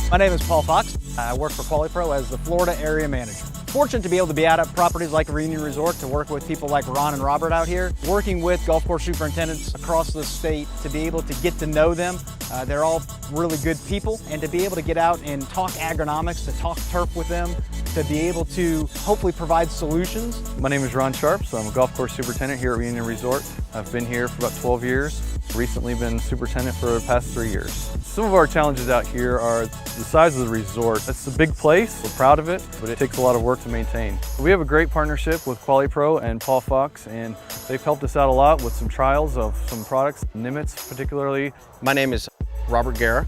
My name is Paul Fox. I work for Quali-Pro as the Florida area manager. Fortunate to be able to be out at properties like Reunion Resort to work with people like Ron and Robert out here, working with golf course superintendents across the state to be able to get to know them. They're all really good people, and to be able to get out and talk agronomics, to talk turf with them, to be able to hopefully provide solutions. My name is Ron Sharps. I'm a golf course superintendent here at Reunion Resort. I've been here for about 12 years. Recently been superintendent for the past 3 years. Some of our challenges out here are the size of the resort. It's a big place, we're proud of it, but it takes a lot of work to maintain. We have a great partnership with Quali-Pro and Paul Fox, and they've helped us out a lot with some trials of some products, Nimitz particularly. My name is Robert Guerra.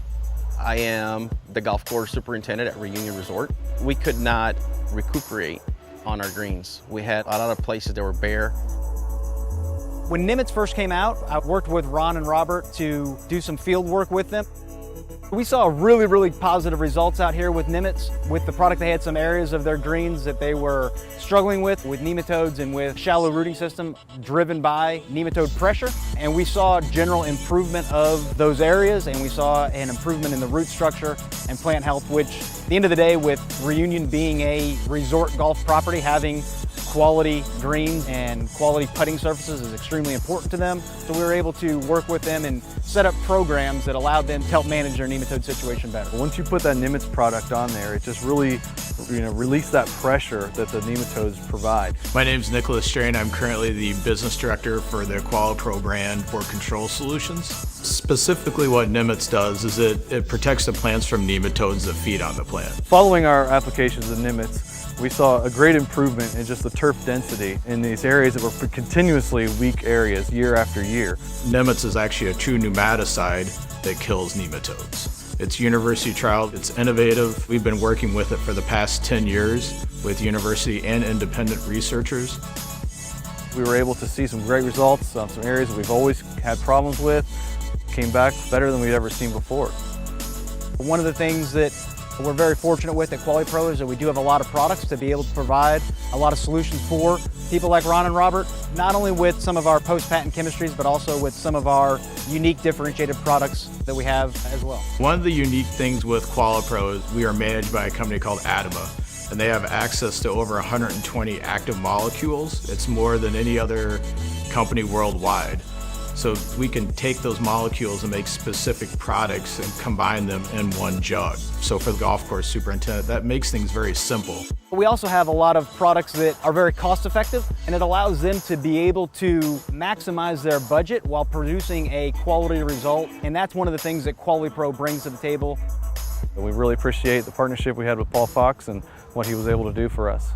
I am the golf course superintendent at Reunion Resort. We could not recuperate on our greens. We had a lot of places that were bare. When Nimitz first came out, I worked with Ron and Robert to do some field work with them. We saw really positive results out here with Nimitz. With the product, they had some areas of their greens that they were struggling with nematodes and with shallow rooting system driven by nematode pressure. And we saw general improvement of those areas, and we saw an improvement in the root structure and plant health, which at the end of the day, with Reunion being a resort golf property, having quality greens and quality putting surfaces is extremely important to them. So we were able to work with them and set up programs that allowed them to help manage their nematode situation better. Once you put that Nimitz product on there, it just really release that pressure that the nematodes provide. My name is Nicholas Strain. I'm currently the business director for the Quali-Pro brand for control solutions. Specifically what Nimitz does is it protects the plants from nematodes that feed on the plant. Following our applications of Nimitz, we saw a great improvement in just the turf density in these areas that were continuously weak areas year after year. Nimitz is actually a true nematicide that kills nematodes. It's university trialed, it's innovative. We've been working with it for the past 10 years with university and independent researchers. We were able to see some great results on some areas that we've always had problems with. Came back better than we'd ever seen before. One of the things that we're very fortunate with at Quali-Pro is that we do have a lot of products to be able to provide a lot of solutions for people like Ron and Robert, not only with some of our post-patent chemistries, but also with some of our unique differentiated products that we have as well. One of the unique things with Quali-Pro is we are managed by a company called Adama, and they have access to over 120 active molecules. It's more than any other company worldwide. So we can take those molecules and make specific products and combine them in one jug. So for the golf course superintendent, that makes things very simple. We also have a lot of products that are very cost effective, and it allows them to be able to maximize their budget while producing a quality result. And that's one of the things that Quali-Pro brings to the table. We really appreciate the partnership we had with Paul Fox and what he was able to do for us.